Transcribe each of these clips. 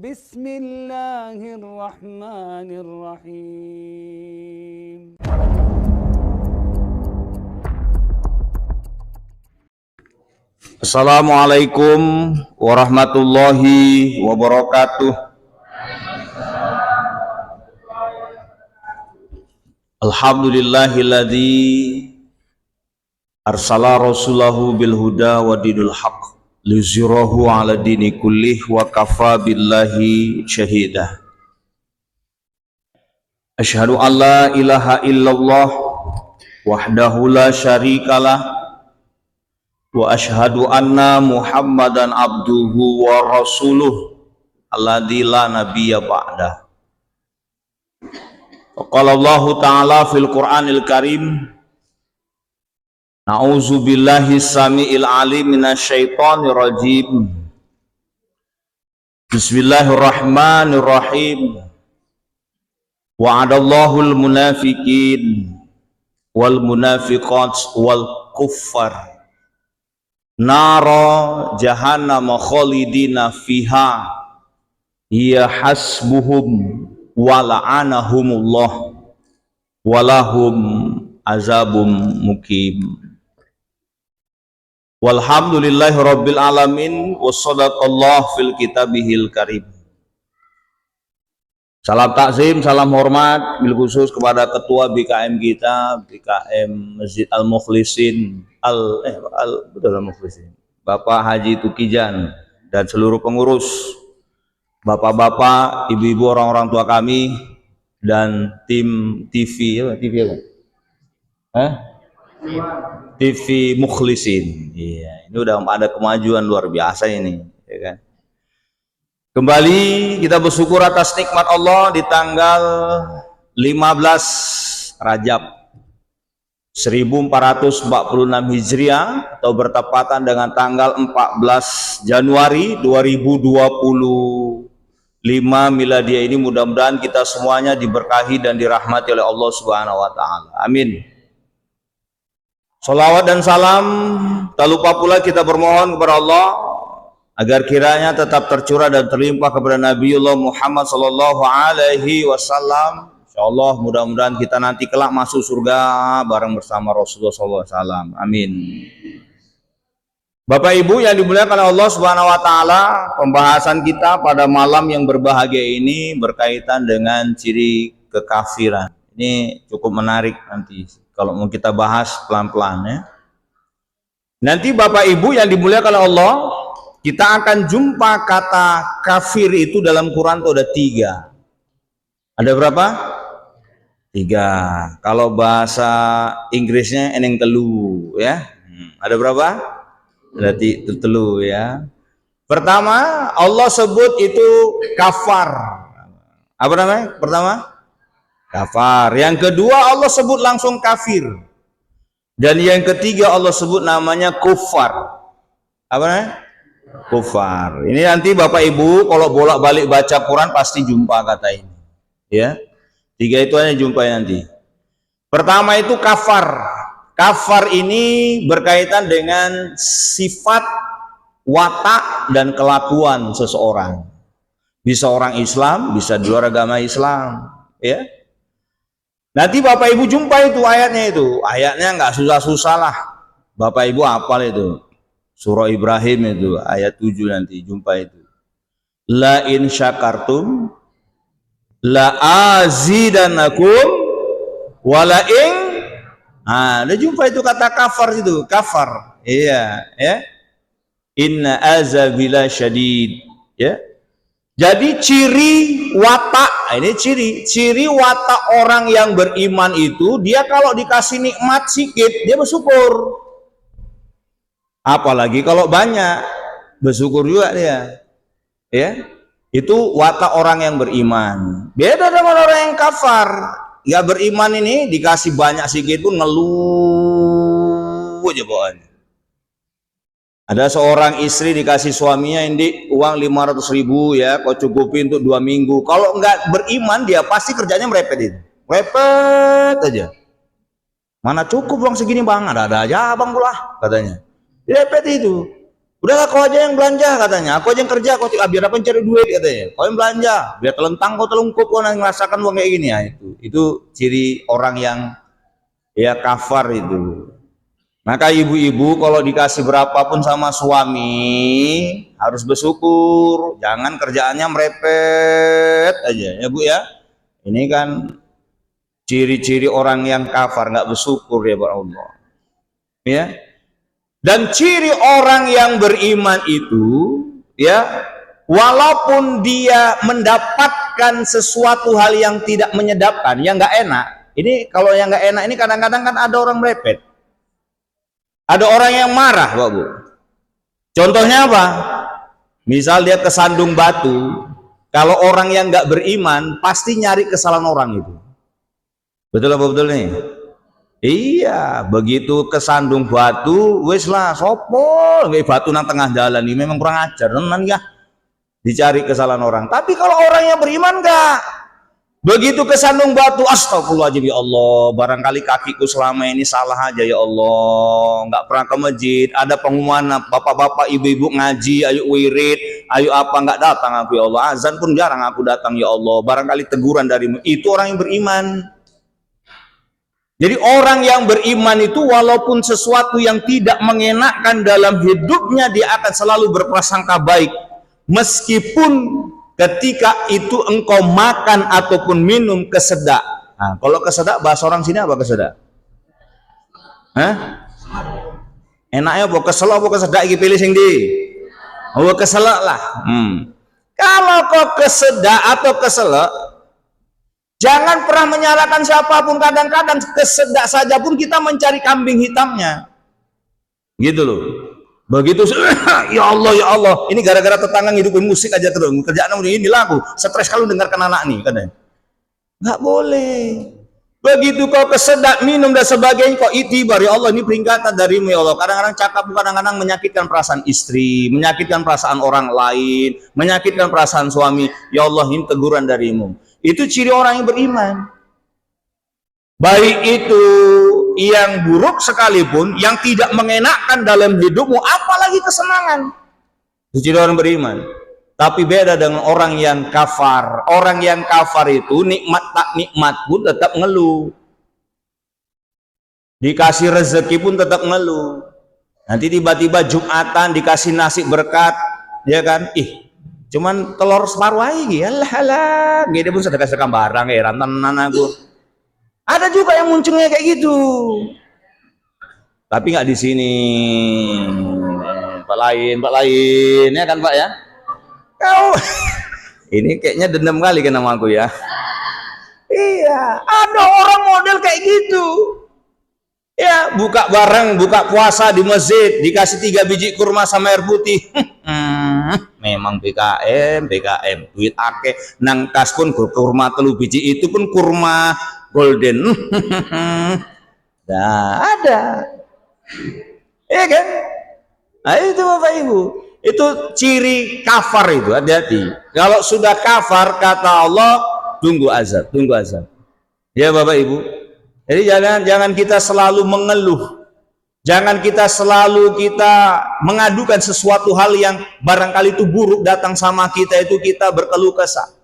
Bismillahirrahmanirrahim. Assalamualaikum warahmatullahi wabarakatuh. Alhamdulillahilladzi arsala rasulahu bil huda wa dinul haq liyuzhirahu ala dini kullih wa kafa billahi syahida. Asyhadu an la ilaha illallah wahdahu la syarikalah wa asyhadu anna Muhammadan abduhu wa rasuluh alladzi la nabiyya ba'dah. Qala Allah Ta'ala fil Qur'anil Karim, A'udzu billahi samiil alim minasyaitonir rajim. Bismillahirrahmanirrahim. Wa'adallahul munafiqin wal munafiqat wal kuffar nara jahannam khalidina fiha hiya hasbuhum wa la'anahumullah walahum azabum mukim. Walhamdulillahi rabbil alamin wassadaqallahu fil kitabihil karim. Salam takzim, salam hormat bil khusus kepada ketua BKM kita, BKM Masjid Al-Mukhlisin Al-Mukhlisin Bapak Haji Tukijan dan seluruh pengurus, bapak-bapak, ibu-ibu, orang-orang tua kami, dan tim TV TV Mukhlisin. Iya, ini udah ada kemajuan luar biasa ini, ya kan? Kembali kita bersyukur atas nikmat Allah di tanggal 15 Rajab 1446 Hijriah atau bertepatan dengan tanggal 14 Januari 2025 Miladiah ini. Mudah-mudahan kita semuanya diberkahi dan dirahmati oleh Allah Subhanahu wa taala. Amin. Sholawat dan salam tak lupa pula kita bermohon kepada Allah agar kiranya tetap tercurah dan terlimpah kepada Nabiullah Muhammad sallallahu alaihi wasallam. Insyaallah mudah-mudahan kita nanti kelak masuk surga bareng bersama Rasulullah sallallahu alaihi wasallam. Amin. Bapak Ibu yang dimuliakan Allah Subhanahu wa taala, pembahasan kita pada malam yang berbahagia ini berkaitan dengan ciri kekafiran. Ini cukup menarik nanti kalau mau kita bahas pelan-pelan ya. Nanti Bapak Ibu yang dimuliakan Allah, kita akan jumpa kata kafir itu dalam Quran itu ada 3. Ada berapa? 3. Kalau bahasa Inggrisnya eneng telu ya. Ada berapa? Ada telu ya. Pertama, Allah sebut itu kafar. Apa namanya? Pertama, kafar. Yang kedua, Allah sebut langsung kafir. Dan yang ketiga, Allah sebut namanya kufar. Apa namanya? Kufar. Ini nanti Bapak Ibu kalau bolak-balik baca Quran pasti jumpa kata ini. Ya. 3 itu hanya jumpa nanti. Pertama itu kafar. Kafar ini berkaitan dengan sifat, watak dan kelakuan seseorang. Bisa orang Islam, bisa di luar agama Islam, ya. Nanti Bapak Ibu jumpa itu ayatnya itu. Ayatnya nggak susah-susah lah. Bapak Ibu hafal itu. Surah Ibrahim itu ayat 7 nanti jumpa itu. La in syakartum la azidanakum wala in. Nah, udah jumpa itu kata kafar itu, kafar. Iya, ya. Inna azabila syadid, ya. Jadi ciri watak, ini ciri watak orang yang beriman itu, dia kalau dikasih nikmat sedikit, dia bersyukur. Apalagi kalau banyak, bersyukur juga dia. Ya. Itu watak orang yang beriman. Beda dengan orang yang kafar. Ya beriman ini dikasih banyak sedikit pun ngeluh aja bawaannya. Ada seorang istri dikasih suaminya ini uang 500.000 ya, kau cukupin untuk 2 minggu. Kalau enggak beriman dia pasti kerjanya merepet itu. Repet aja. Mana cukup uang segini bang? Ada aja abang pula katanya. Repet itu. Udahlah kau aja yang belanja katanya, aku aja yang kerja, kau biar apa yang cari duit katanya. Kau yang belanja, biar telentang kau telungkup kau ngerasakan uang kayak gini ya itu ciri orang yang ya kafar itu. Maka ibu-ibu kalau dikasih berapapun sama suami harus bersyukur, jangan kerjaannya merepet aja ya Bu ya. Ini kan ciri-ciri orang yang kafar, nggak bersyukur ya Allah. Ya. Dan ciri orang yang beriman itu ya, walaupun dia mendapatkan sesuatu hal yang tidak menyedapkan, yang nggak enak. Ini kalau yang nggak enak ini kadang-kadang kan ada orang merepet. Ada orang yang marah, Pak Bu. Contohnya apa? Misal dia kesandung batu, kalau orang yang nggak beriman pasti nyari kesalahan orang itu. Betul apa betul nih? Iya, begitu kesandung batu, wis lah sopo, batu nang tengah jalan ini memang kurang ajar, tenan ya. Dicari kesalahan orang. Tapi kalau orang yang beriman enggak, begitu kesandung batu, astagfirullahaladzim ya Allah, barangkali kakiku selama ini salah aja ya Allah, nggak pernah ke masjid, ada pengumuman bapak-bapak ibu-ibu ngaji, ayo wirid, ayo apa, nggak datang aku ya Allah, azan pun jarang aku datang ya Allah, barangkali teguran darimu. Itu orang yang beriman. Jadi orang yang beriman itu walaupun sesuatu yang tidak mengenakkan dalam hidupnya, dia akan selalu berprasangka baik, meskipun ketika itu engkau makan ataupun minum kesedak. Nah, kalau kesedak bahasa orang sini apa kesedak? Hah? Enaknya apa keselak apa kesedak iki pilih sing ndi? Oh, keselak lah. Kalau kau kesedak atau keselak, jangan pernah menyalahkan siapapun. Kadang-kadang kesedak saja pun kita mencari kambing hitamnya. Gitu loh. Begitu ya Allah, ini gara-gara tetangga ngidupin musik aja terus, kerjaan ini lagu, stres kalau dengarkan anak nih katanya. Nggak boleh. Begitu kau kesedak minum dan sebagainya, kok itibar ya Allah, ini peringatan darimu ya Allah. Kadang-kadang cakap, kadang-kadang menyakitkan perasaan istri, menyakitkan perasaan orang lain, menyakitkan perasaan suami. Ya Allah, ini teguran darimu. Itu ciri orang yang beriman. Baik itu yang buruk sekalipun, yang tidak mengenakkan dalam hidupmu, apalagi kesenangan. Itu ciri orang beriman. Tapi beda dengan orang yang kafar. Orang yang kafar itu nikmat tak nikmat pun tetap ngeluh. Dikasih rezeki pun tetap ngeluh. Nanti tiba-tiba Jumatan dikasih nasi berkat, ya kan? Cuman telur separuh aja, alah, gede pun sedekah barang ya, rantanan aku. Ada juga yang munculnya kayak gitu, tapi nggak di sini. Pak lain, ya kan Pak ya? Kau ini kayaknya dendam kali ke nama aku ya. Iya, ada orang model kayak gitu. Ya, buka bareng, buka puasa di masjid, dikasih 3 biji kurma sama air putih. Memang BKM, duit akeh, nang tas pun kurma 3 biji, itu pun kurma golden. Nah, ada. Ya kan? Nah, itu Bapak Ibu. Itu ciri kafar itu, hati-hati. Kalau sudah kafar, kata Allah, tunggu azab. Ya Bapak Ibu. Jadi jangan kita selalu mengeluh. Jangan kita selalu mengadukan sesuatu hal yang barangkali itu buruk datang sama kita, itu kita berkeluh kesah.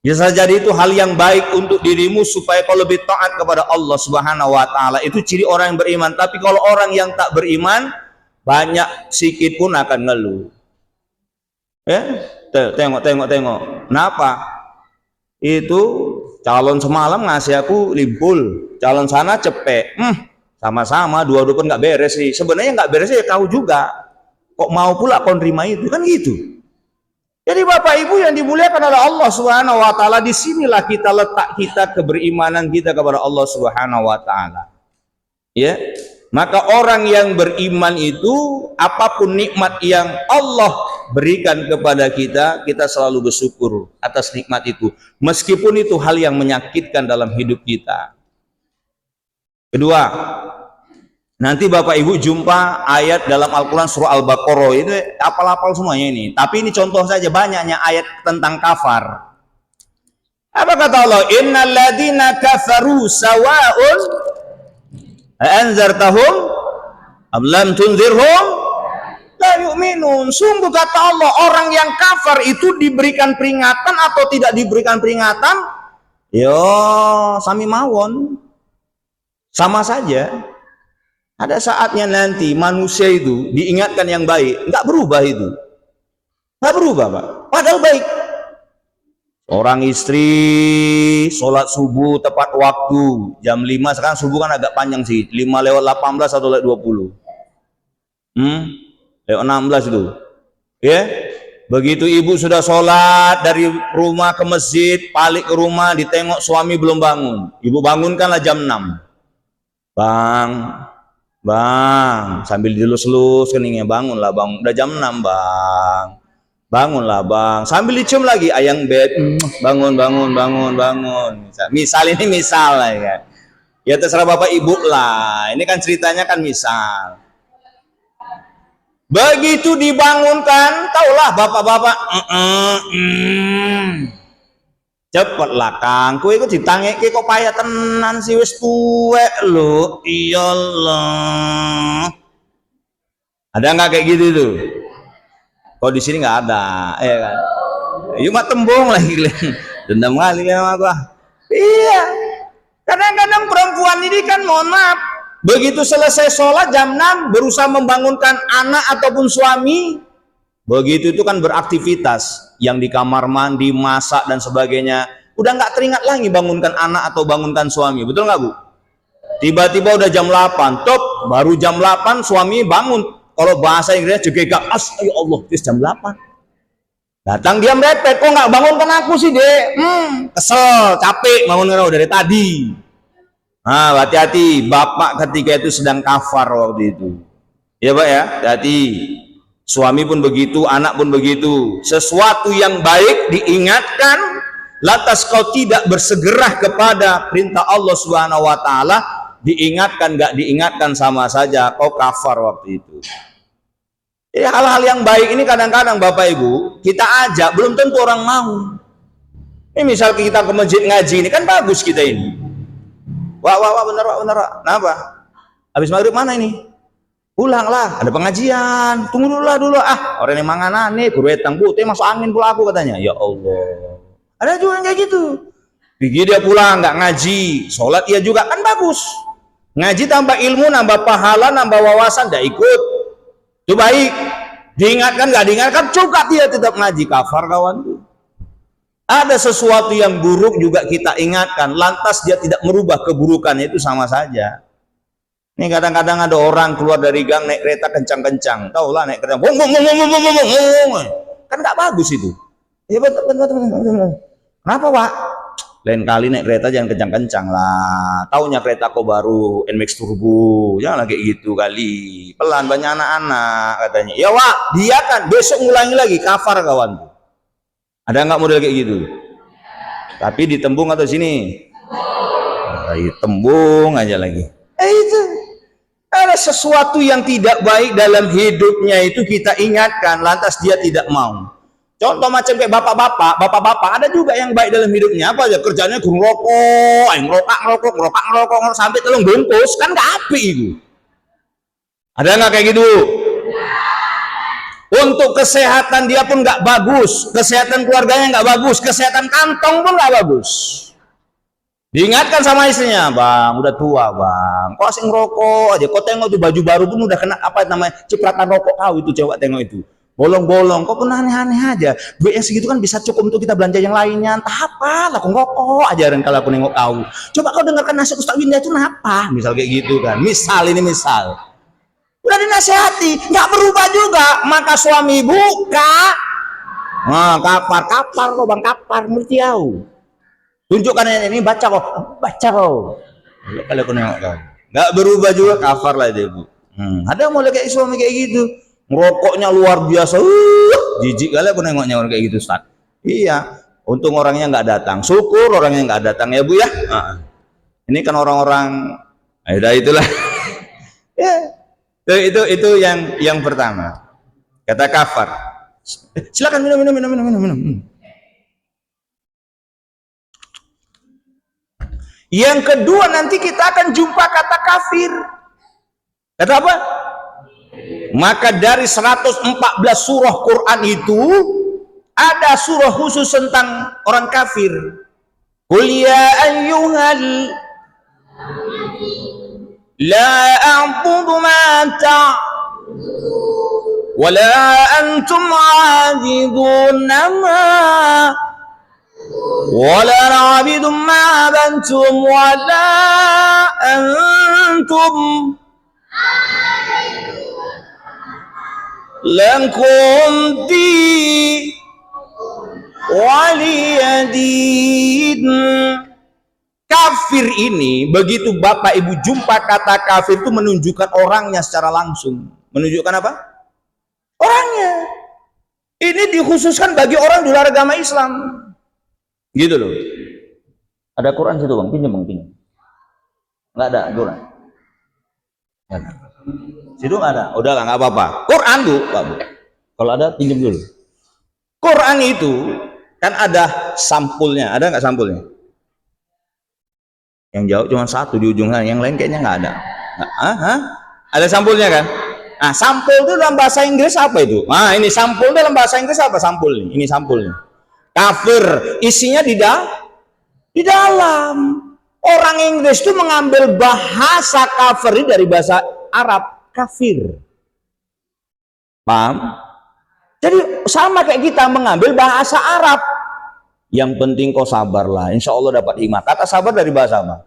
Bisa jadi itu hal yang baik untuk dirimu supaya kau lebih taat kepada Allah Subhanahu wa taala. Itu ciri orang yang beriman. Tapi kalau orang yang tak beriman, banyak sikit pun akan ngeluh. Ya, tengok. Kenapa? Itu calon semalam ngasih aku limpul, calon sana cepet. Sama-sama dua-dua pun nggak beres sih. Sebenarnya nggak beres ya tahu juga. Kok mau pula kau nerima itu, kan gitu. Jadi Bapak Ibu yang dimuliakan oleh Allah Subhanahu wa taala, disinilah kita letak keberimanan kita kepada Allah Subhanahu wa taala. Ya. Maka orang yang beriman itu apapun nikmat yang Allah berikan kepada kita, kita selalu bersyukur atas nikmat itu, meskipun itu hal yang menyakitkan dalam hidup kita. Kedua, nanti Bapak Ibu jumpa ayat dalam Al-Quran surah Al-Baqarah, itu apal-apal semuanya ini. Tapi ini contoh saja, banyaknya ayat tentang kafar. Apa kata Allah? Innal ladzina kafaru sawa'un anzartahum am lam tunzirhum La yu'minun. Sungguh kata Allah, orang yang kafir itu diberikan peringatan atau tidak diberikan peringatan, yo sami mawon, sama saja. Ada saatnya nanti manusia itu diingatkan yang baik, nggak berubah itu, nggak berubah Pak, padahal baik. Orang istri sholat subuh tepat waktu jam 5, sekarang subuh kan agak panjang sih, 5:18 atau 20, lewat 16 itu ya. Begitu ibu sudah sholat dari rumah ke masjid, balik ke rumah, ditengok suami belum bangun, ibu bangunkanlah jam 6. Bang, sambil dilus-lus keningnya, bangunlah bang, udah jam 6 bang, bangunlah bang, sambil dicium lagi, ayang bed, bangun. Misal ini misal lah ya. Ya terserah bapak ibu lah, ini kan ceritanya kan misal. Begitu dibangunkan, taulah bapak-bapak, cepatlah kang, kue itu ditangeki kok payah tenan sih, wis tuwek lo, iyalah. Ada nggak kayak gitu tuh? Kalau di sini nggak ada, ya kan? Yuk mak tembung lagi, dendam kali sama gua. Iya, kadang-kadang perempuan ini kan, mohon maaf, begitu selesai sholat jam 6 berusaha membangunkan anak ataupun suami, begitu itu kan beraktivitas yang di kamar mandi, masak dan sebagainya, udah nggak teringat lagi bangunkan anak atau bangunkan suami, betul nggak Bu? Tiba-tiba udah jam 8, top, baru jam 8 suami bangun. Kalau bahasa Inggrisnya juga ya Allah, jam 8. Datang dia merepet, kok nggak bangunkan aku sih dek? Kesel, capek bangunkan dari tadi. Nah, hati-hati, bapak ketika itu sedang kafar waktu itu. Ya Pak ya, hati. Suami pun begitu, anak pun begitu. Sesuatu yang baik diingatkan, lantas kau tidak bersegera kepada perintah Allah Subhanahu wa taala, diingatkan nggak diingatkan sama saja, kau kafar waktu itu. Ya, hal-hal yang baik ini kadang-kadang Bapak Ibu kita ajak, belum tentu orang mau. Ini misal kita ke masjid ngaji, ini kan bagus kita ini. Wah, bener Wak. Kenapa? Habis maghrib mana ini? Pulanglah, ada pengajian. Tunggu dulu. Orang yang manganan nih, guru etang putih masuk angin pula aku katanya. Ya Allah. Ada juga yang kayak gitu. Pergi dia pulang nggak ngaji, sholat dia juga kan bagus. Ngaji tambah ilmu, nambah pahala, nambah wawasan, tidak ikut. Itu baik. Diingatkan nggak diingatkan, juga dia tetap ngaji, kafar kawan tuh. Ada sesuatu yang buruk juga kita ingatkan, lantas dia tidak merubah keburukannya, itu sama saja. Ini kadang-kadang ada orang keluar dari gang naik kereta kencang-kencang, taulah naik kereta, kan nggak bagus itu. Ya betul. Kenapa Pak? Lain kali naik kereta jangan kencang-kencang lah. Taunya kereta kok baru NMAX Turbo, jangan kayak gitu kali. Pelan, banyak anak-anak katanya. Ya Wak, dia kan besok ngulangi lagi, kafar kawan. Ada nggak model kayak gitu? Tapi ditembung atau sini? Tembung aja lagi. Itu ada sesuatu yang tidak baik dalam hidupnya itu kita ingatkan, lantas dia tidak mau. Contoh macam kayak bapak-bapak ada juga yang baik dalam hidupnya, apa aja kerjanya ngerokok sampai telung bungkus, kan nggak api itu. Ada nggak kayak gitu? Untuk kesehatan dia pun nggak bagus, kesehatan keluarganya nggak bagus, kesehatan kantong pun nggak bagus. Diingatkan sama istrinya, bang, udah tua bang, kok asing ngerokok aja, kok tengok tuh baju baru pun udah kena apa namanya cipratan rokok kau itu, coba tengok itu. Bolong-bolong, kok pun aneh-aneh aja. Duit yang segitu kan bisa cukup untuk kita belanja yang lainnya. Entah apa, aku ngerokok aja kalau aku nengok kau. Coba kau dengarkan nasihat Ustaz Winda itu kenapa? Misal kayak gitu kan. Misal. Udah dinasihati, nggak berubah juga. Maka suami buka. Nah, kapar kok bang, kapar ngerti kau. Tunjukkan ini, baca kok. Kalau aku nengok kau. Nggak berubah juga, kafar lah itu ibu. Ada mulai kayak suami kayak gitu. Ngerokoknya luar biasa, jijik kali aku nengoknya orang kayak gitu Ustaz. Iya, untung orangnya nggak datang, syukur orangnya nggak datang ya Bu ya. Ini kan orang-orang, udah itulah. Ya, itu yang pertama. Kata kafar. Silakan minum. Yang kedua nanti kita akan jumpa kata kafir. Kata apa? Maka dari 114 surah Quran itu ada surah khusus tentang orang kafir. Qul ya ayyuhal la a'budu ma wa la antum 'abiduna ma wa la na'budu ma antum wa la antum lakum di waliyadin. Kafir ini, begitu Bapak Ibu jumpa kata kafir itu menunjukkan orangnya secara langsung. Menunjukkan apa? Orangnya. Ini dikhususkan bagi orang di luar agama Islam. Gitu loh. Ada Quran situ bang, pinjam bang, pinjam. Nggak ada Quran. Nggak ada. Situ nggak ada. Udah lah, nggak apa-apa. Quran tuh, Pak Bu. Kalau ada pinjam dulu. Quran itu kan ada sampulnya. Ada nggak sampulnya? Yang jauh cuma satu di ujung sana, yang lain kayaknya nggak ada. Ada sampulnya kan? Nah, sampul itu dalam bahasa Inggris apa itu? Nah, ini sampul dalam bahasa Inggris apa sampul nih? Ini sampulnya. Kafir, isinya di dalam. Orang Inggris itu mengambil bahasa kafir dari bahasa Arab, kafir. Paham? Jadi sama kayak kita mengambil bahasa Arab. Yang penting kau sabarlah, insya Allah dapat hikmah. Kata sabar dari bahasa apa?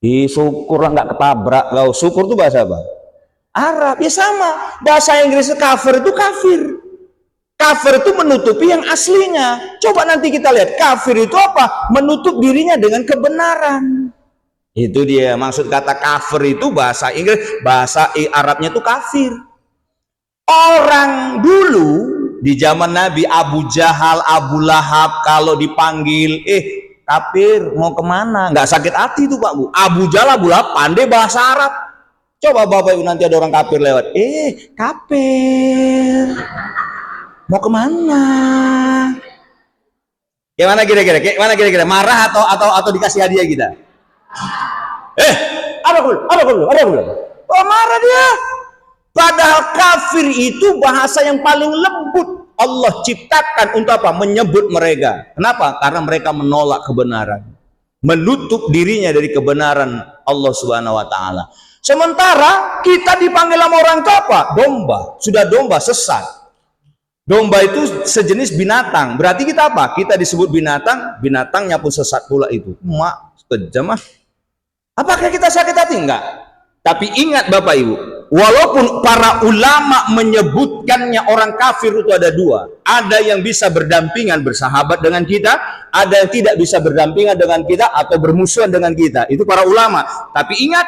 Syukurlah nggak ketabrak. Kau syukur itu bahasa apa? Arab. Ya sama. Bahasa Inggris kafir itu kafir. Kafir itu menutupi yang aslinya. Coba nanti kita lihat kafir itu apa? Menutup dirinya dengan kebenaran. Itu dia maksud kata kafir itu bahasa Inggris, bahasa Arabnya itu kafir. Orang dulu di zaman Nabi, Abu Jahal, Abu Lahab, kalau dipanggil, kafir, mau kemana? Nggak sakit hati tuh Pak Bu. Abu Jahal, Abu Lahab pandai bahasa Arab. Coba Bapak Ibu nanti ada orang kafir lewat, kafir, mau kemana? Gimana kira-kira? Marah atau dikasih hadiah kita? Apa belum? Oh, marah dia. Padahal kafir itu bahasa yang paling lembut Allah ciptakan untuk apa? Menyebut mereka. Kenapa? Karena mereka menolak kebenaran, menutup dirinya dari kebenaran Allah Subhanahu wa taala. Sementara kita dipanggil sama orang itu apa? Domba. Sudah domba sesat. Domba itu sejenis binatang. Berarti kita apa? Kita disebut binatang, binatangnya pun sesat pula itu. Kejam ah. Apakah kita sakit hati? Enggak. Tapi ingat Bapak Ibu, walaupun para ulama menyebutkannya orang kafir itu ada dua. Ada yang bisa berdampingan bersahabat dengan kita, ada yang tidak bisa berdampingan dengan kita atau bermusuhan dengan kita. Itu para ulama. Tapi ingat,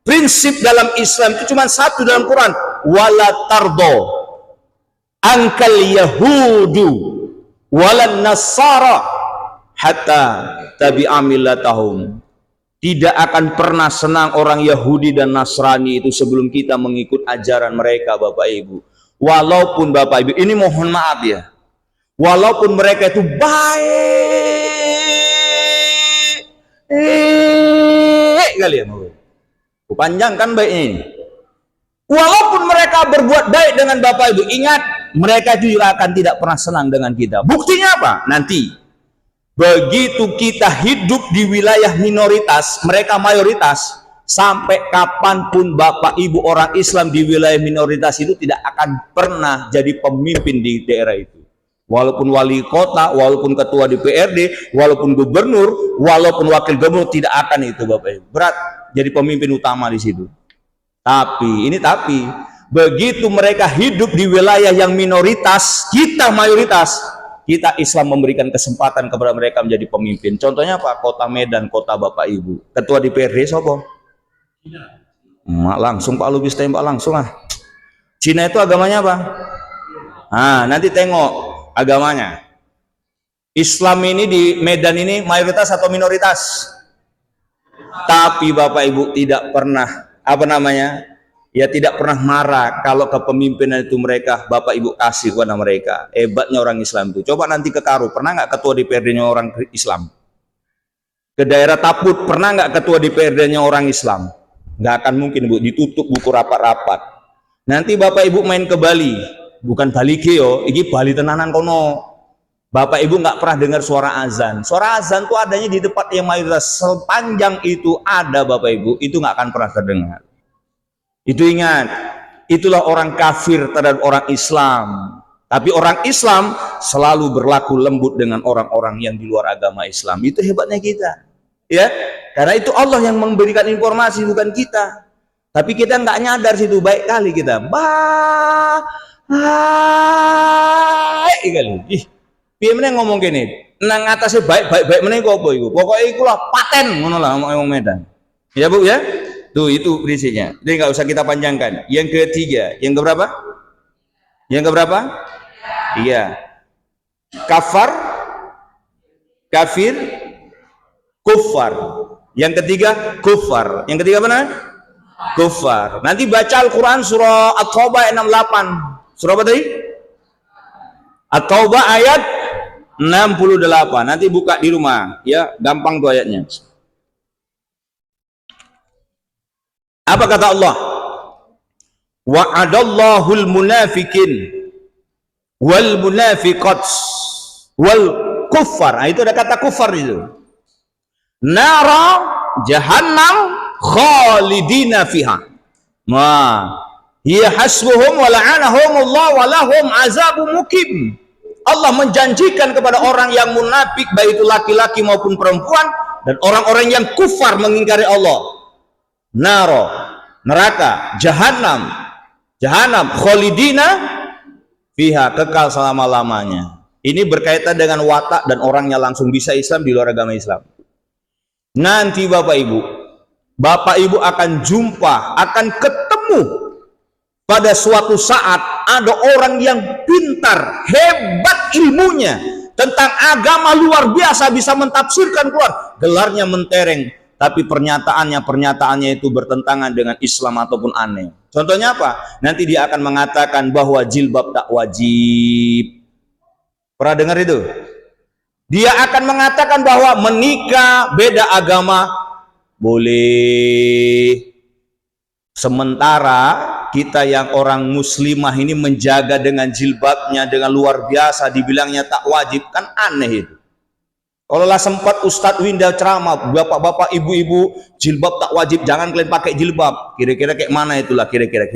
prinsip dalam Islam itu cuma satu dalam Quran. Wala tardo angkal yahudu walan nasara hatta tabi'a millatahum. Tidak akan pernah senang orang Yahudi dan Nasrani itu sebelum kita mengikut ajaran mereka Bapak Ibu. Walaupun Bapak Ibu, ini mohon maaf ya, walaupun mereka itu baik kali ya, panjangkan baiknya ini. Walaupun mereka berbuat baik dengan Bapak Ibu, ingat mereka juga akan tidak pernah senang dengan kita. Buktinya apa? Nanti begitu kita hidup di wilayah minoritas, mereka mayoritas, sampai kapanpun Bapak Ibu orang Islam di wilayah minoritas itu tidak akan pernah jadi pemimpin di daerah itu. Walaupun wali kota, walaupun ketua DPRD, walaupun gubernur, walaupun wakil gubernur, tidak akan itu Bapak Ibu. Berat jadi pemimpin utama di situ. Tapi begitu mereka hidup di wilayah yang minoritas, kita mayoritas, kita Islam memberikan kesempatan kepada mereka menjadi pemimpin. Contohnya apa? Kota Medan, kota Bapak Ibu. Ketua DPRD siapa? Langsung Pak Lubis tembak langsung ah. Cina itu agamanya apa? Nanti tengok agamanya. Islam ini di Medan ini mayoritas atau minoritas? Tapi Bapak Ibu tidak pernah tidak pernah marah kalau kepemimpinan itu mereka Bapak Ibu kasih kepada mereka. Hebatnya orang Islam itu. Coba nanti ke Karo, pernah nggak ketua DPRD-nya orang Islam? Ke daerah Taput, pernah nggak ketua DPRD-nya orang Islam? Nggak akan mungkin Bu, ditutup buku rapat-rapat. Nanti Bapak Ibu main ke Bali, bukan Bali yo, ini Bali tenanan kono. Bapak Ibu nggak pernah dengar suara azan. Suara azan tuh adanya di tempat yang mayoritas. Sepanjang itu ada Bapak Ibu, itu nggak akan pernah terdengar. Itu ingat, itulah orang kafir terhadap orang Islam. Tapi orang Islam selalu berlaku lembut dengan orang-orang yang di luar agama Islam. Itu hebatnya kita, ya. Karena itu Allah yang memberikan informasi, bukan kita. Tapi kita nggak nyadar situ, baik kali kita. Baik kali. Ih, piye meneh ngomong gini. Nang atasnya baik meneh kok apa iku? Pokoke iku lah paten ngono lah ngomong Medan. Ya Bu ya? Tuh itu prinsipnya. Jadi nggak usah kita panjangkan. Yang ketiga, yang keberapa? Yang keberapa? Iya. Kafar, kafir, kufar. Yang ketiga kufar. Yang ketiga mana? Kufar. Nanti baca Al-Quran surah At-Taubah 68. Surah apa tadi? At-Taubah ayat 68. Nanti buka di rumah, ya, gampang tuh ayatnya. Apa kata Allah? Wa'adallahul munafikin wal munafiqat wal kuffar. Nah, itu ada kata kufar itu. Nara jahannam khalidina fiha. Wah, hiya hasbuhum wa la'anahumullah wa lahum azabun mukim. Allah menjanjikan kepada orang yang munafik, baik itu laki-laki maupun perempuan, dan orang-orang yang kufar mengingkari Allah, naro, neraka, jahannam khalidina fiha, kekal selama-lamanya. Ini berkaitan dengan watak dan orangnya langsung bisa Islam di luar agama Islam. Nanti Bapak Ibu akan jumpa, akan ketemu pada suatu saat ada orang yang pintar, hebat ilmunya tentang agama luar biasa, bisa mentafsirkan keluar, gelarnya mentereng, tapi pernyataannya itu bertentangan dengan Islam ataupun aneh. Contohnya apa? Nanti dia akan mengatakan bahwa jilbab tak wajib. Pernah dengar itu? Dia akan mengatakan bahwa menikah beda agama boleh. Sementara kita yang orang muslimah ini menjaga dengan jilbabnya dengan luar biasa, dibilangnya tak wajib, kan aneh itu. Kalau lah sempat Ustadz Winda ceramah, bapak-bapak, ibu-ibu, jilbab tak wajib, jangan kalian pakai jilbab. Kira-kira kayak mana itulah, kira-kira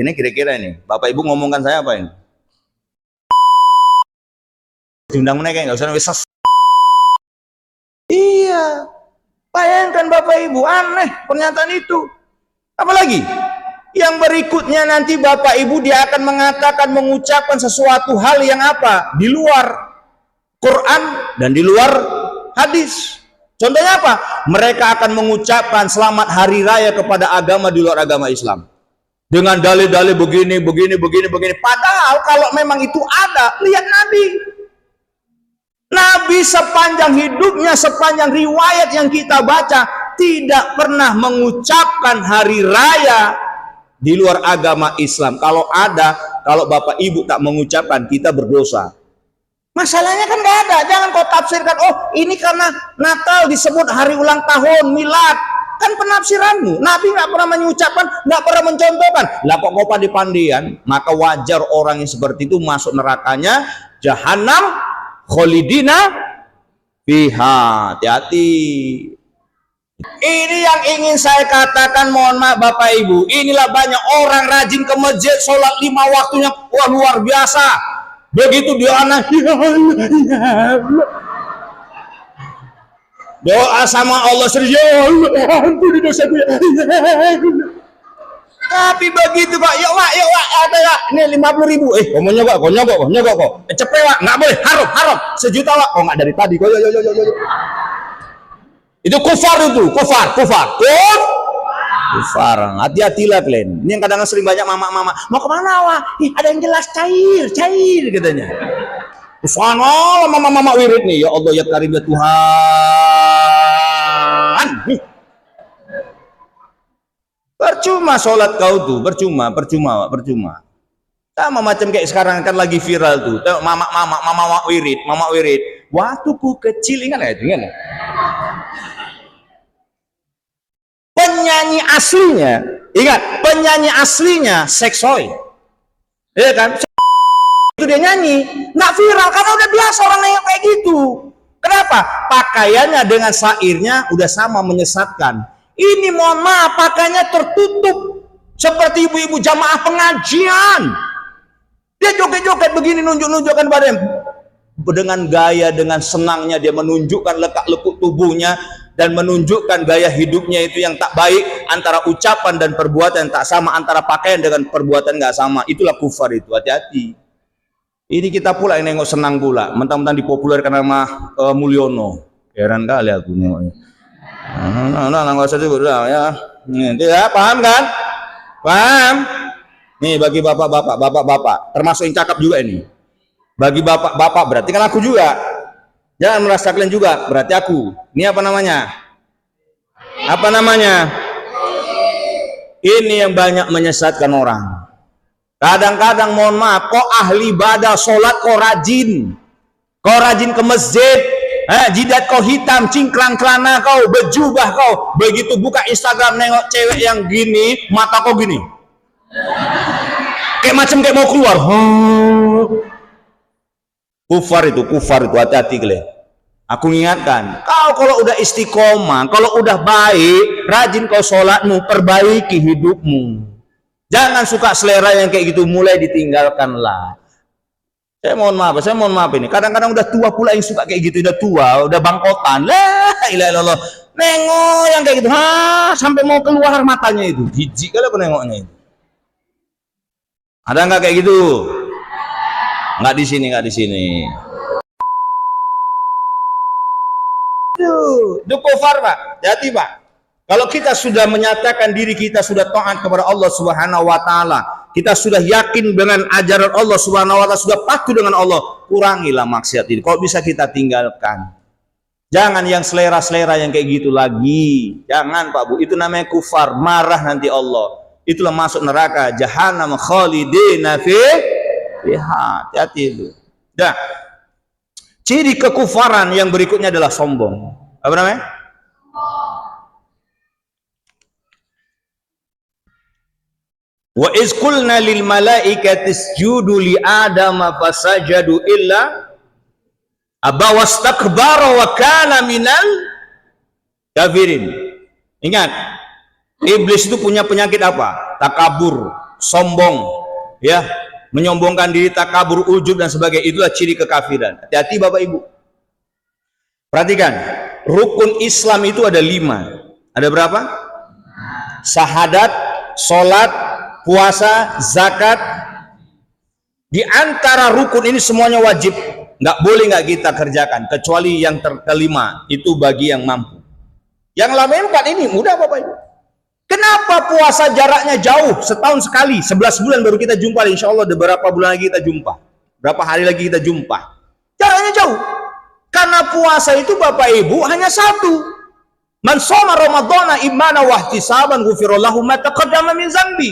ini. Bapak ibu ngomongkan saya apa ini? Diundang mana kayak nggak usah wis. Iya, bayangkan Bapak Ibu, aneh pernyataan itu. Apalagi yang berikutnya, nanti Bapak Ibu dia akan mengatakan, mengucapkan sesuatu hal yang apa? Di luar Quran dan di luar hadis. Contohnya apa? Mereka akan mengucapkan selamat hari raya kepada agama di luar agama Islam dengan dalil-dalil begini. Padahal kalau memang itu ada, lihat Nabi sepanjang hidupnya, sepanjang riwayat yang kita baca, tidak pernah mengucapkan hari raya di luar agama Islam. Kalau ada, kalau Bapak Ibu tak mengucapkan, kita berdosa. Masalahnya kan nggak ada. Jangan kau tafsirkan, oh ini karena Natal disebut hari ulang tahun, milad. Kan penafsiranmu. Nabi nggak pernah mengucapkan, nggak pernah mencontohkan. Lah kok kau pandai-pandian, maka wajar orang yang seperti itu masuk nerakanya jahannam khalidina fiha. Hati-hati. Ini yang ingin saya katakan, mohon maaf Bapak Ibu. Inilah banyak orang rajin ke masjid, sholat 5 waktunya, wah luar biasa. Begitu dia anak, ya Allah, doa sama Allah serius, ya Allah, ampuni dosaku ya Allah. Tapi begitu Pak, yuk Pak, ada ya, ini 50.000. Kau mau nyogok kok. Cepet Pak, nggak boleh, haram, 1 juta Pak. Oh nggak dari tadi, kok yo. Itu kufar itu, kufar. Hati-hatilah kalian. Ini yang kadang sering banyak mama, mau kemana Wak? Ada yang jelas cair katanya. Subhanallah, mama wirid nih, ya Allah ya Karim ya Tuhan. Percuma sholat kau tuh, percuma. Sama macam kayak sekarang kan lagi viral tuh. Mama wirid. Waktu ku kecil, ingat ya? Penyanyi aslinya seksoy. Ya kan? Itu dia nyanyi, nggak viral karena udah biasa orang nengok kayak gitu. Kenapa? Pakaiannya dengan syairnya udah sama menyesatkan. Ini mohon maaf, pakaiannya tertutup seperti ibu-ibu jamaah pengajian. Dia joget-joget begini, nunjuk-nunjukkan badan dengan gaya, dengan senangnya dia menunjukkan lekak-lekuk tubuhnya dan menunjukkan gaya hidupnya itu yang tak baik, antara ucapan dan perbuatan yang tak sama, antara pakaian dengan perbuatan nggak sama. Itulah kufar itu, hati-hati. Ini kita pula yang nengok senang pula, mentang-mentang dipopulerkan nama Mulyono. Heran kali aku nengoknya. Nah, nggak usah disebut ya. Tidak paham kan? Paham? Nih bagi bapak-bapak, termasuk yang cakap juga ini. Bagi bapak-bapak berarti kan aku juga. Jangan merasa kalian juga, berarti aku. Ini apa namanya? Apa namanya? Ini yang banyak menyesatkan orang. Kadang-kadang mohon maaf, kok ahli ibadah sholat kok rajin ke masjid, jidat kau hitam, cingkrang celana kau, berjubah kau, begitu buka Instagram nengok cewek yang gini, mata kau gini, kayak macam kayak mau keluar. Kufar itu, hati-hati kalian. Aku ingatkan, kau kalau udah istiqomah, kalau udah baik, rajin kau sholatmu, perbaiki hidupmu. Jangan suka selera yang kayak gitu, mulai ditinggalkanlah. Saya mohon maaf ini. Kadang-kadang udah tua pula yang suka kayak gitu, udah tua, udah bangkotan. La ilaha illallah. Nengok yang kayak gitu, sampai mau keluar matanya itu. Jijik kali aku nengoknya itu. Ada nggak kayak gitu? Nggak di sini. Itu kufar, Pak. Hati, Pak. Kalau kita sudah menyatakan diri kita sudah taat kepada Allah Subhanahu wa taala, kita sudah yakin dengan ajaran Allah Subhanahu wa taala, sudah patuh dengan Allah, kurangilah maksiat ini. Kalau bisa kita tinggalkan. Jangan yang selera-selera yang kayak gitu lagi. Jangan, Pak Bu, itu namanya kufar, marah nanti Allah. Itulah masuk neraka jahanam khalidina fiha. Hati-hati itu. Dah. Ciri kekufaran yang berikutnya adalah sombong. Apa namanya? Wa iz qulna lil malaikati isjudu li adama fasajadu illa aba wastakbara wa kana minal kafirin. Ingat, iblis itu punya penyakit apa? Takabur, sombong, ya, menyombongkan diri, takabur, ujub dan sebagainya. Itulah ciri kekafiran. Hati-hati Bapak Ibu. Perhatikan, rukun Islam itu ada 5. Ada berapa? Syahadat, sholat, puasa, zakat. Di antara rukun ini semuanya wajib, nggak boleh nggak kita kerjakan, kecuali yang kelima, itu bagi yang mampu. Yang lain 4 ini mudah Bapak Ibu. Kenapa puasa jaraknya jauh, setahun sekali, 11 bulan baru kita jumpa, insya Allah beberapa bulan lagi kita jumpa, berapa hari lagi kita jumpa, jaraknya jauh. Karena puasa itu Bapak Ibu hanya satu. Man shoma ramadhana imanan wa ihtisaban ghufira lahu ma taqaddama min dzambi.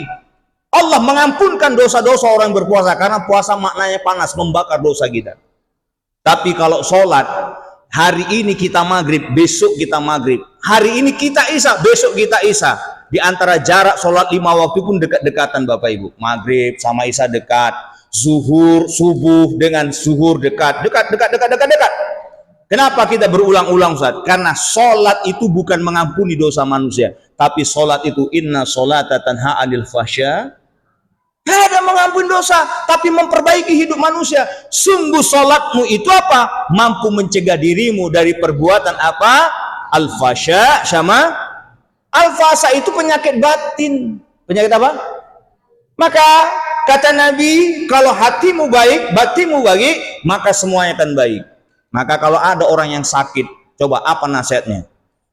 Allah mengampunkan dosa-dosa orang yang berpuasa, karena puasa maknanya panas, membakar dosa kita. Tapi kalau sholat, hari ini kita maghrib, besok kita maghrib, hari ini kita isya, besok kita isya. Di antara jarak sholat 5 waktu pun dekat-dekatan Bapak Ibu. Maghrib sama isya dekat, zuhur, subuh dengan zuhur dekat. Kenapa kita berulang-ulang Ustaz? Karena sholat itu bukan mengampuni dosa manusia, tapi sholat itu inna sholata tanha anil fahsya. Tidak ada mengampuni dosa, tapi memperbaiki hidup manusia. Sungguh sholatmu itu apa? Mampu mencegah dirimu dari perbuatan apa? Al-fahsya sama al-fahsya itu penyakit batin. Penyakit apa? Maka kata Nabi, kalau hatimu baik, batinmu baik, maka semuanya akan baik. Maka kalau ada orang yang sakit, coba apa nasihatnya?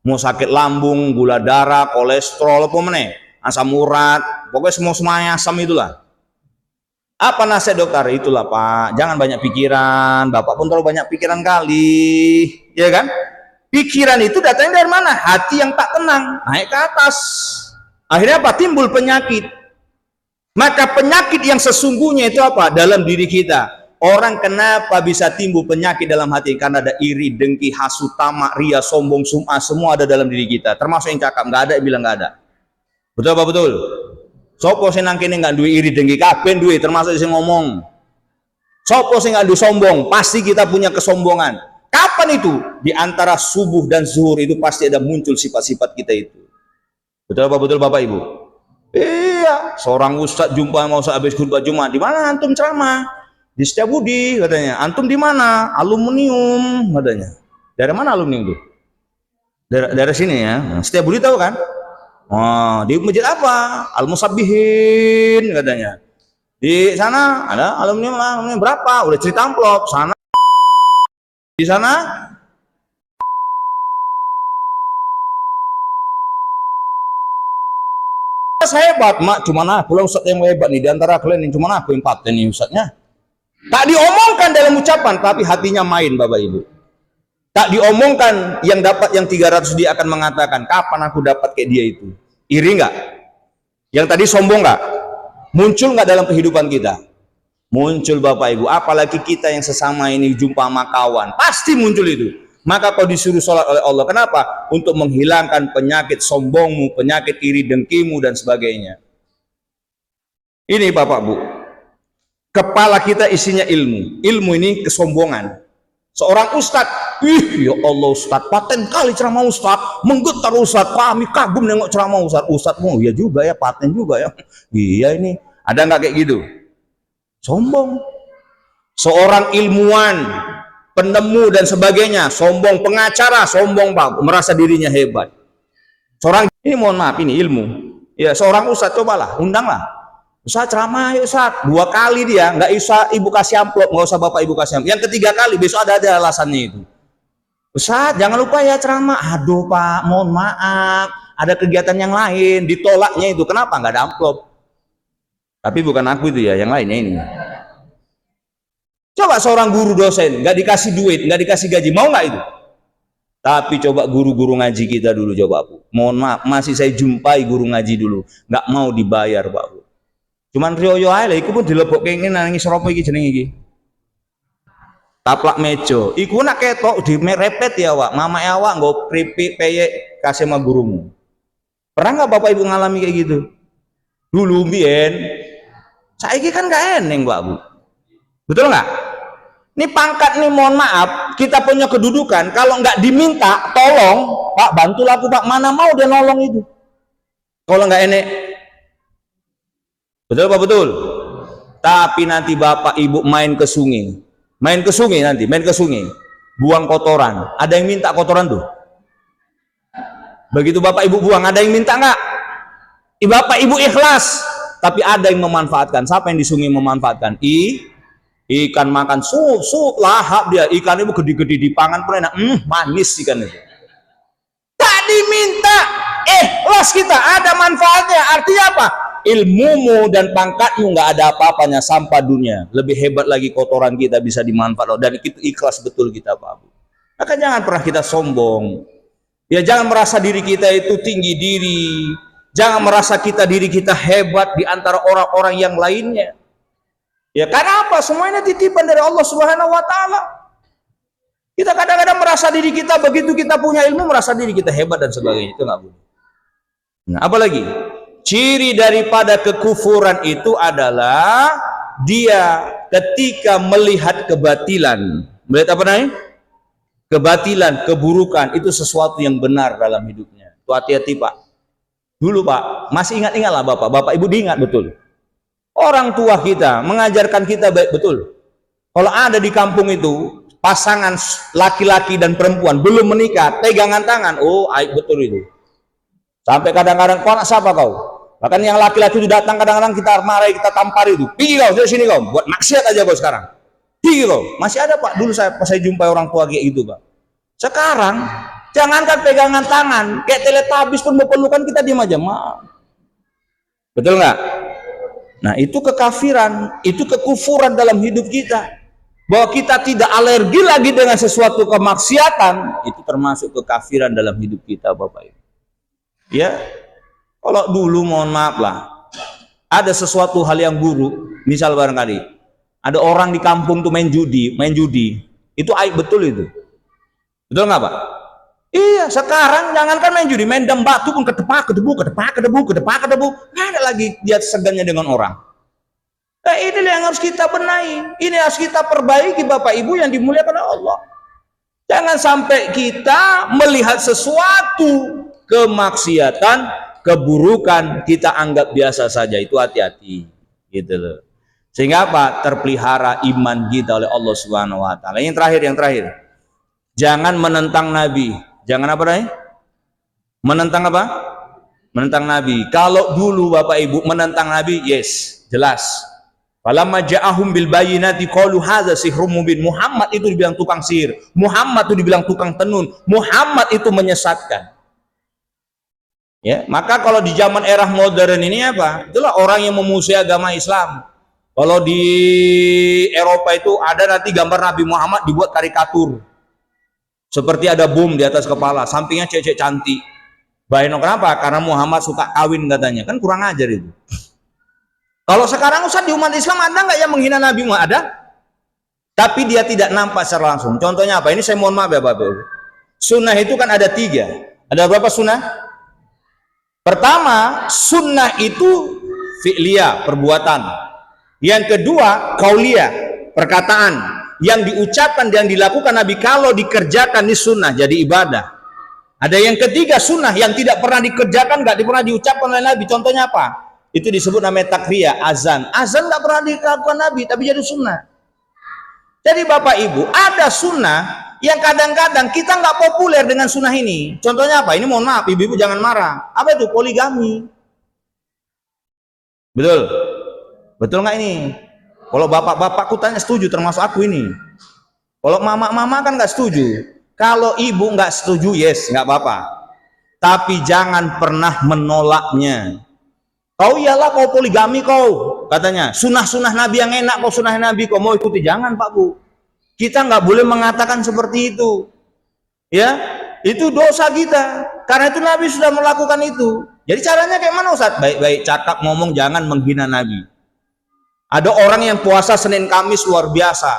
Mau sakit lambung, gula darah, kolesterol, apa mana? Asam urat, pokoknya semuanya asam itulah. Apa nasihat dokter? Itulah Pak, jangan banyak pikiran. Bapak pun terlalu banyak pikiran kali, ya kan? Pikiran itu datangnya dari mana? Hati yang tak tenang, naik ke atas. Akhirnya apa? Timbul penyakit. Maka penyakit yang sesungguhnya itu apa? Dalam diri kita. Orang kenapa bisa timbul penyakit dalam hati? Karena ada iri, dengki, hasut, tamak, ria, sombong, sum'ah, semua ada dalam diri kita. Termasuk yang cakap, nggak ada yang bilang nggak ada. Betul apa betul? Sopo sing nang kene nggak duwe iri dengki, kabeh duwe, termasuk sing ngomong. Sopo sing nggak duwe sombong, pasti kita punya kesombongan. Kapan itu? Di antara subuh dan zuhur itu pasti ada muncul sifat-sifat kita itu. Betul apa betul Bapak Ibu? Iya, seorang ustadz jumpa mau habis khutbah Jumat, di mana antum ceramah? Di Setiabudi katanya. Antum di mana? Aluminium katanya. Dari mana aluminium itu? Dari sini ya. Setiabudi tahu kan? Oh, di masjid apa? Al-Musabbihin katanya. Di sana ada aluminium lah, aluminium berapa? Udah cerita amplop. Sana di sana saya hebat, mak. Cuman aku lah ustadz yang hebat nih. Di antara kalian yang cuman aku yang paten nih ustadznya. Tak diomongkan dalam ucapan, tapi hatinya main Bapak Ibu. Tak diomongkan yang dapat yang 300 dia akan mengatakan, kapan aku dapat kayak dia itu? Iri nggak? Yang tadi sombong nggak? Muncul nggak dalam kehidupan kita? Muncul Bapak Ibu. Apalagi kita yang sesama ini jumpa sama kawan, pasti muncul itu. Maka kau disuruh sholat oleh Allah. Kenapa? Untuk menghilangkan penyakit sombongmu, penyakit iri dengkimu dan sebagainya. Ini Bapak Bu, kepala kita isinya ilmu. Ilmu ini kesombongan. Seorang ustadz, ya Allah ustadz, paten kali ceramah ustadz, menggetar ustadz, kami kagum nengok ceramah ustadz. Ustadz, oh iya juga ya, paten juga ya. Iya ini, ada nggak kayak gitu? Sombong. Seorang ilmuwan, penemu dan sebagainya, sombong. Pengacara, sombong Pak, merasa dirinya hebat. Seorang, ini mohon maaf, ini ilmu. Ya seorang ustadz, cobalah, undanglah. Ustaz ceramah ya Ustaz, 2 kali dia, nggak usah ibu kasih amplop, nggak usah bapak ibu kasih amplop. Yang ketiga kali besok ada alasannya itu. Ustaz jangan lupa ya ceramah. Aduh Pak, mohon maaf, ada kegiatan yang lain, ditolaknya itu. Kenapa nggak ada amplop? Tapi bukan aku itu ya, yang lainnya ini. Coba seorang guru dosen, nggak dikasih duit, nggak dikasih gaji, mau nggak itu? Tapi coba guru-guru ngaji kita dulu, coba Bu. Mohon maaf, masih saya jumpai guru ngaji dulu, nggak mau dibayar Pak Bu. Cuman riyo ae lha iku pun dilebok kenging nangis ropo iki jeneng iki. Taplak meja. Iku nak ketok di repet ya, Wak. Mama awak nggo kripik peyek kasih sama gurumu. Pernah nggak Bapak Ibu ngalami kayak gitu? Dulu mbiyen. Saiki kan gak eneng, Pak Bu. Betul nggak? Ini pangkat nih, mohon maaf, kita punya kedudukan, kalau nggak diminta tolong, Pak bantulah aku Pak, mana mau dia nolong itu. Kalau nggak enek. Betul Pak, betul. Tapi nanti Bapak Ibu main ke sungai nanti, main ke sungai, buang kotoran. Ada yang minta kotoran tuh? Begitu Bapak Ibu buang, ada yang minta nggak? Bapak Ibu ikhlas, tapi ada yang memanfaatkan. Siapa yang di sungai memanfaatkan? Ikan makan sup lahap dia. Ikan itu gede-gede dipangan pun enak, manis ikan itu. Tak diminta, ikhlas kita, ada manfaatnya. Artinya apa? Ilmumu dan pangkatmu nggak ada apa-apanya, sampah dunia. Lebih hebat lagi kotoran kita bisa dimanfaatkan, dan itu ikhlas betul kita Pak Bu. Maka jangan pernah kita sombong. Ya jangan merasa diri kita itu tinggi diri. Jangan merasa diri kita hebat di antara orang-orang yang lainnya. Ya karena apa? Semuanya titipan dari Allah Subhanahu wa taala. Kita kadang-kadang merasa diri kita, begitu kita punya ilmu merasa diri kita hebat dan sebagainya. Itu nggak boleh. Nah, apalagi ciri daripada kekufuran itu adalah dia ketika melihat kebatilan. Melihat apa namanya? Kebatilan, keburukan itu sesuatu yang benar dalam hidupnya. Itu hati-hati Pak. Dulu Pak, masih ingat-ingat lah Bapak Ibu diingat betul. Orang tua kita mengajarkan kita baik betul. Kalau ada di kampung itu pasangan laki-laki dan perempuan belum menikah, pegangan tangan, oh aib betul itu. Sampai kadang-kadang kau nak siapa kau? Bahkan yang laki-laki itu datang kadang-kadang kita marahi, kita tampari itu. Pergi kau dari sini kau, buat maksiat aja kau sekarang. Pergi kau. Masih ada Pak. Dulu saya jumpai orang tua kayak gitu Pak. Sekarang jangankan pegangan tangan, kayak teletabis pun berpelukan kita diam aja. Betul nggak? Nah itu kekafiran, itu kekufuran dalam hidup kita. Bahwa kita tidak alergi lagi dengan sesuatu kemaksiatan, itu termasuk kekafiran dalam hidup kita Bapak Ibu. Ya, kalau dulu mohon maaf lah, ada sesuatu hal yang buruk, misal barangkali ada orang di kampung tuh main judi, itu aib betul itu. Betul nggak Pak? Iya, sekarang jangankan main judi, main dam batu pun kedepak, kedebu, kedepak, kedebu, kedepak, kedebu. Nggak ada lagi dia segannya dengan orang. Nah, ini yang harus kita benahi. Ini harus kita perbaiki, Bapak Ibu yang dimuliakan Allah. Jangan sampai kita melihat sesuatu kemaksiatan, keburukan, kita anggap biasa saja. Itu hati-hati, gitu loh. Sehingga apa? Terpelihara iman kita oleh Allah Subhanahu wa taala. Yang terakhir. Jangan menentang Nabi. Jangan apa nih? Menentang apa? Menentang Nabi. Kalau dulu Bapak Ibu menentang Nabi, yes, jelas. Falamma ja'ahum bil bayyinati qalu hadza sihrun mubin. Muhammad itu dibilang tukang sihir. Muhammad itu dibilang tukang tenun. Muhammad itu menyesatkan. Ya, maka kalau di zaman era modern ini apa? Itulah orang yang memusuhi agama Islam. Kalau di Eropa itu ada nanti gambar Nabi Muhammad dibuat karikatur. Seperti ada bom di atas kepala, sampingnya cewek cantik. Bayangin kenapa? Karena Muhammad suka kawin katanya. Kan kurang ajar itu. Kalau sekarang Ustaz di umat Islam ada nggak yang menghina Nabi Muhammad? Ada. Tapi dia tidak nampak secara langsung. Contohnya apa? Ini saya mohon maaf ya Bapak Ibu. Sunnah itu kan ada 3. Ada berapa sunnah? Pertama, sunnah itu fi'liyah, perbuatan. Yang kedua, qauliyah, perkataan. Yang diucapkan dan dilakukan Nabi, kalau dikerjakan ini sunnah, jadi ibadah. Ada yang ketiga sunnah yang tidak pernah dikerjakan, nggak pernah diucapkan oleh Nabi. Contohnya apa? Itu disebut namanya takriyah, azan. Azan nggak pernah dilakukan Nabi, tapi jadi sunnah. Jadi Bapak Ibu, ada sunnah yang kadang-kadang kita nggak populer dengan sunnah ini. Contohnya apa? Ini mohon maaf, ibu-ibu jangan marah. Apa itu? Poligami. Betul? Betul nggak ini? Kalau bapak-bapakku tanya setuju, termasuk aku ini. Kalau mama-mama kan nggak setuju. Kalau ibu nggak setuju, yes, nggak apa-apa. Tapi jangan pernah menolaknya. Kau iyalah kau poligami kau, katanya. Sunnah-sunnah Nabi yang enak, kau sunnah Nabi kau mau ikuti. Jangan Pak Bu. Kita nggak boleh mengatakan seperti itu. Ya, itu dosa kita. Karena itu Nabi sudah melakukan itu. Jadi caranya kayak mana Ustaz? Baik-baik cakap ngomong, jangan menghina Nabi. Ada orang yang puasa Senin Kamis luar biasa.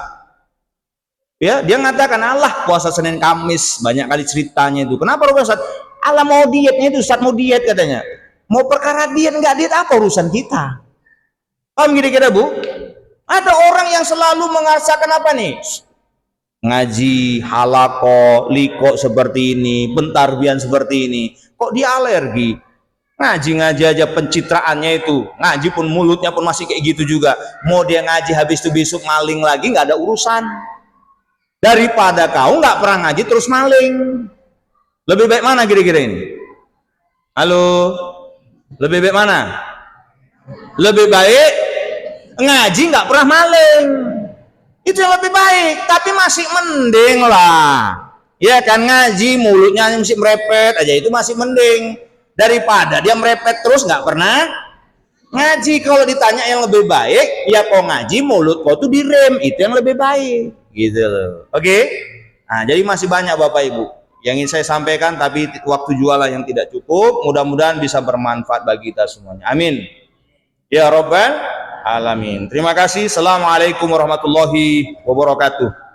Ya, dia mengatakan Allah puasa Senin Kamis, banyak kali ceritanya itu. Kenapa Ustaz? Allah mau dietnya itu, Ustaz mau diet katanya. Mau perkara diet enggak diet apa urusan kita? Paham kira-kira Bu? Ada orang yang selalu merasakan apa nih? Ngaji, halako, liko seperti ini, bentarbian seperti ini. Kok dia alergi? Ngaji-ngaji aja pencitraannya itu, ngaji pun mulutnya pun masih kayak gitu juga. Mau dia ngaji habis itu besok maling lagi, nggak ada urusan. Daripada kau nggak pernah ngaji terus maling. Lebih baik mana kira-kira ini? Halo, lebih baik mana? Lebih baik ngaji nggak pernah maling. Itu yang lebih baik. Tapi masih mending lah. Ya kan, ngaji mulutnya masih merepet aja, itu masih mending. Daripada dia merepet terus nggak pernah ngaji. Kalau ditanya yang lebih baik, ya kau ngaji mulut kau tuh direm, itu yang lebih baik, gitu loh. Oke? Nah, jadi masih banyak Bapak Ibu yang ingin saya sampaikan, tapi waktu jualah yang tidak cukup. Mudah-mudahan bisa bermanfaat bagi kita semuanya. Amin. Ya Rabbal Alamin. Terima kasih. Assalamualaikum warahmatullahi wabarakatuh.